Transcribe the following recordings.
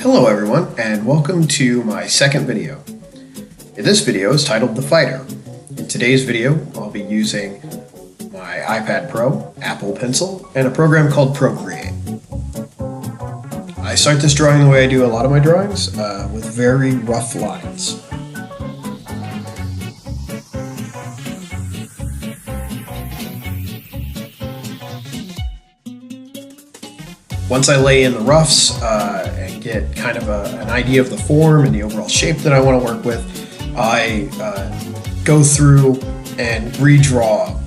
Hello everyone, and welcome to my second video. This video is titled The Fighter. In today's video, I'll be using my iPad Pro, Apple Pencil, and a program called Procreate. I start this drawing the way I do a lot of my drawings, with very rough lines. Once I lay in the roughs and get kind of an idea of the form and the overall shape that I want to work with, I go through and redraw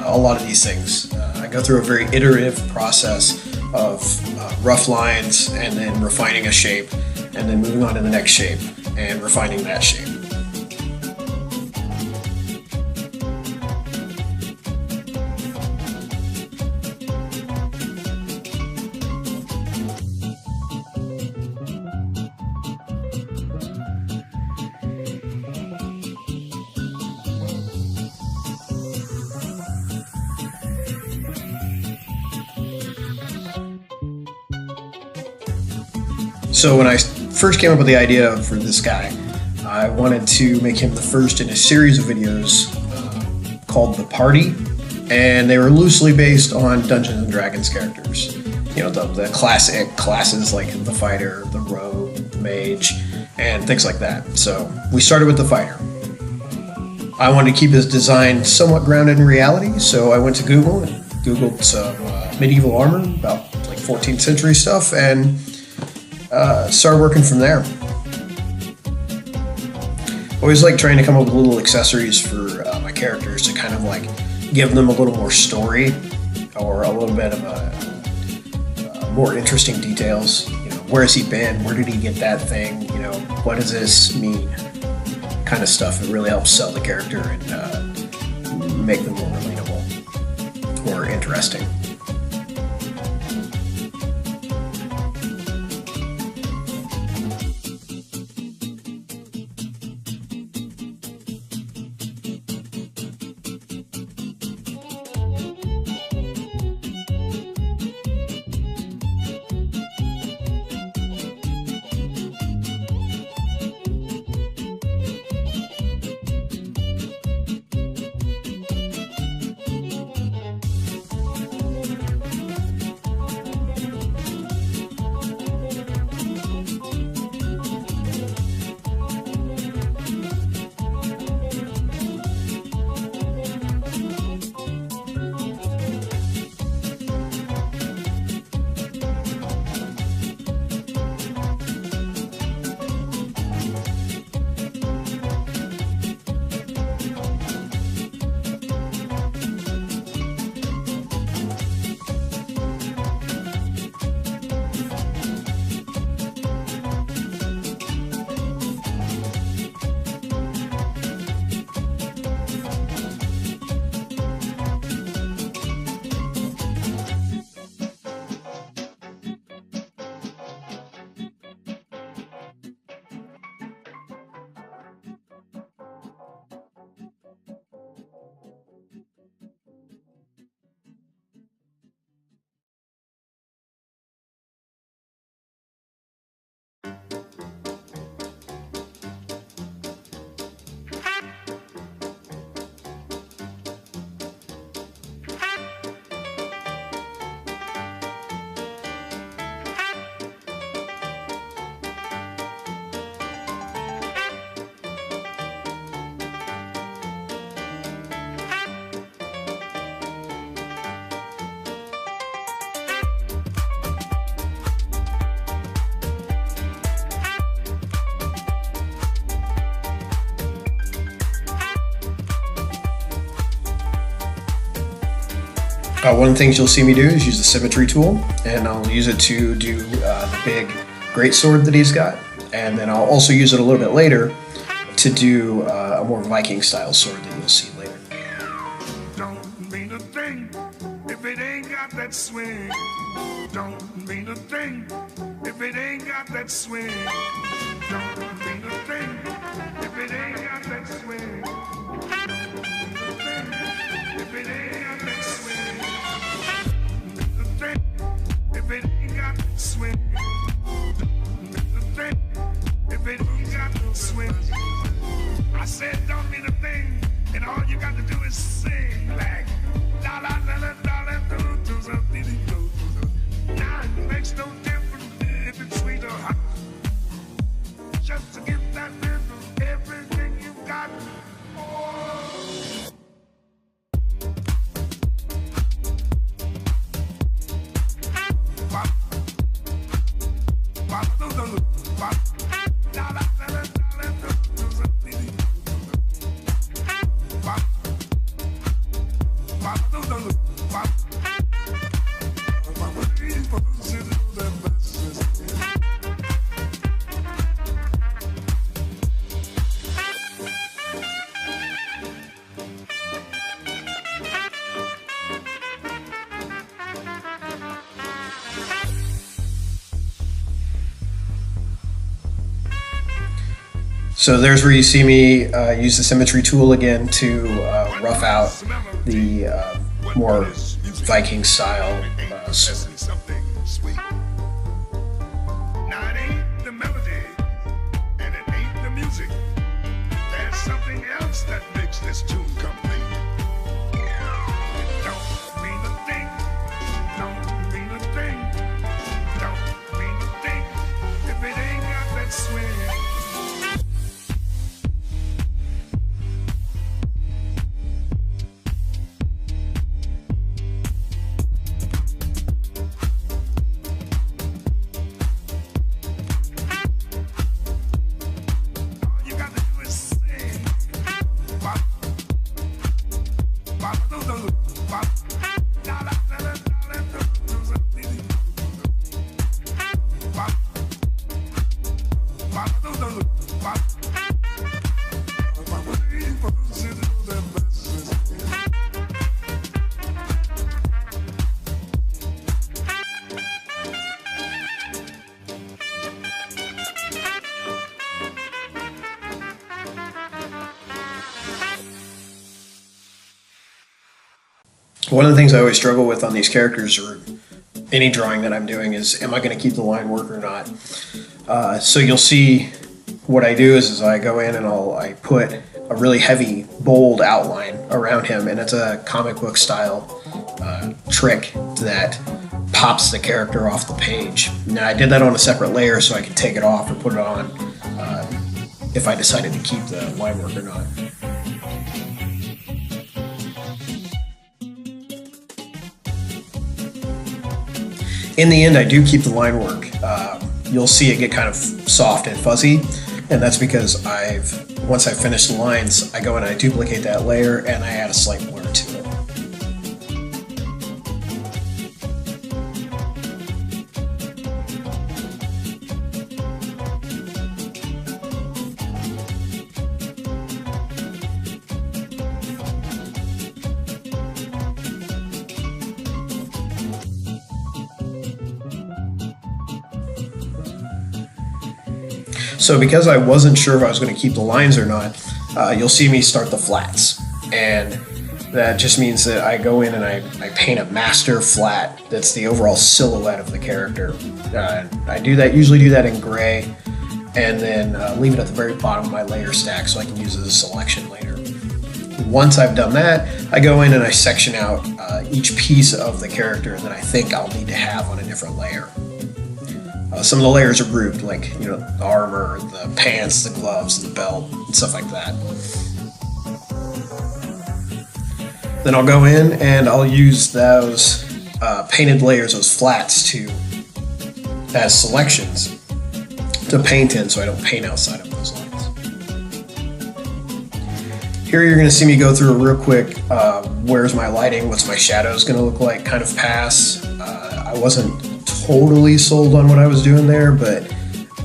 a lot of these things. I go through a very iterative process of rough lines and then refining a shape and then moving on to the next shape and refining that shape. So when I first came up with the idea for this guy, I wanted to make him the first in a series of videos called The Party, and they were loosely based on Dungeons & Dragons characters. You know, the classic classes like the Fighter, the Rogue, the Mage, and things like that. So we started with the Fighter. I wanted to keep his design somewhat grounded in reality, so I went to Google and Googled some medieval armor, about like 14th century stuff, and started working from there. Always like trying to come up with little accessories for my characters to kind of like give them a little more story or a little bit of more interesting details. You know, where has he been? Where did he get that thing? You know, what does this mean? Kind of stuff. It really helps sell the character and make them more relatable or interesting. One of the things you'll see me do is use the symmetry tool, and I'll use it to do the big greatsword that he's got, and then I'll also use it a little bit later to do a more Viking style sword that you'll see later. Don't mean a thing if it ain't got that swing. Don't mean a thing if it ain't got that swing. Don't mean a thing if it ain't got that swing. If it ain't got that swing. If it ain't got that swing. I said don't mean a thing, and all you got to do is sing like la la la la la la do do do do do. Now it makes no difference if it's sweet or hot. Just to get that rhythm, everything you got. Oh. Bop. Bop, do, do, do. Bop. La, la, la, la, la, do, do, do, do, do. Bop. Bop, do, do, do. Bop. So there's where you see me use the symmetry tool again to rough out the more Viking style. Something sweet. Now it ain't the melody, and it ain't the music. There's something else that makes this tune complete. It don't mean a thing. Don't mean a thing. Don't mean a thing if it ain't got that swing. One of the things I always struggle with on these characters, or any drawing that I'm doing, is am I going to keep the line work or not? So you'll see what I do is I go in and I put a really heavy, bold outline around him, and it's a comic book style trick that pops the character off the page. Now I did that on a separate layer so I could take it off or put it on if I decided to keep the line work or not. In the end, I do keep the line work. You'll see it get kind of soft and fuzzy, and that's because once I've finished the lines, I go and I duplicate that layer and I add a slight blur to it. So because I wasn't sure if I was going to keep the lines or not, you'll see me start the flats. And that just means that I go in and I paint a master flat that's the overall silhouette of the character. I usually do that in gray, and then leave it at the very bottom of my layer stack so I can use it as a selection later. Once I've done that, I go in and I section out each piece of the character that I think I'll need to have on a different layer. Some of the layers are grouped, like the armor, the pants, the gloves, the belt, and stuff like that. Then I'll go in and I'll use those painted layers, those flats, as selections to paint in, so I don't paint outside of those lines. Here you're going to see me go through a real quick, where's my lighting, what's my shadows going to look like kind of pass. I wasn't totally sold on what I was doing there, but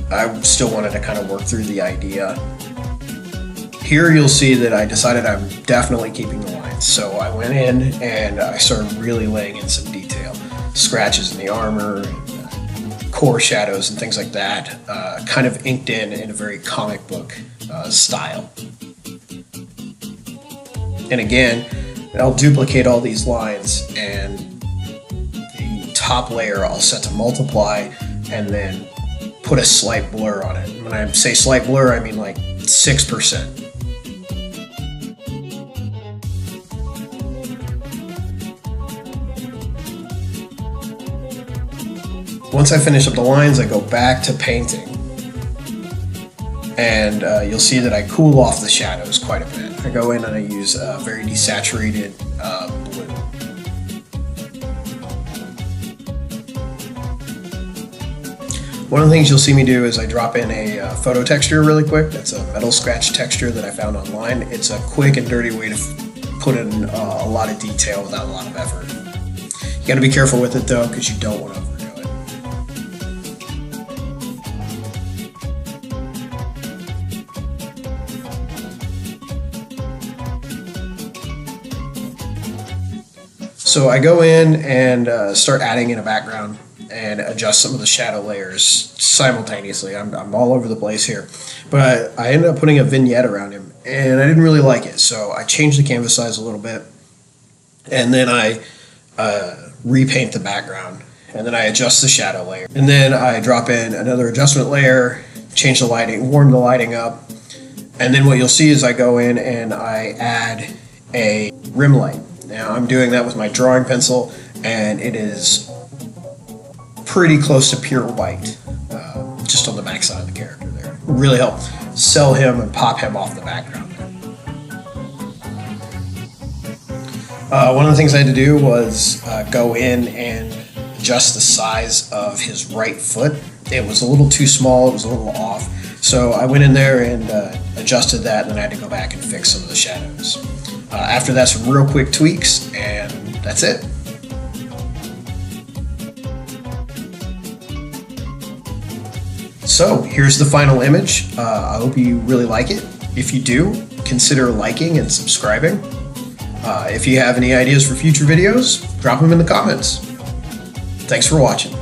I still wanted to kind of work through the idea. Here you'll see that I decided I'm definitely keeping the lines. So I went in and I started really laying in some detail. Scratches in the armor, core shadows and things like that, kind of inked in a very comic book style. And again, I'll duplicate all these lines, and the top layer I'll set to multiply and then put a slight blur on it. When I say slight blur, I mean like 6%. Once I finish up the lines, I go back to painting. And you'll see that I cool off the shadows quite a bit. I go in and I use a very desaturated blue. One of the things you'll see me do is I drop in a photo texture really quick. That's a metal scratch texture that I found online. It's a quick and dirty way to put in a lot of detail without a lot of effort. You gotta be careful with it though, because you don't want to overdo it. So I go in and start adding in a background and adjust some of the shadow layers simultaneously. I'm all over the place here. But I ended up putting a vignette around him, and I didn't really like it. So I changed the canvas size a little bit, and then I repaint the background, and then I adjust the shadow layer. And then I drop in another adjustment layer, change the lighting, warm the lighting up. And then what you'll see is I go in and I add a rim light. Now I'm doing that with my drawing pencil, and it is pretty close to pure white, just on the back side of the character there. It really help sell him and pop him off the background there. One of the things I had to do was go in and adjust the size of his right foot. It was a little too small, it was a little off. So I went in there and adjusted that, and then I had to go back and fix some of the shadows. After that, some real quick tweaks, and that's it. So here's the final image. I hope you really like it. If you do, consider liking and subscribing. If you have any ideas for future videos, drop them in the comments. Thanks for watching.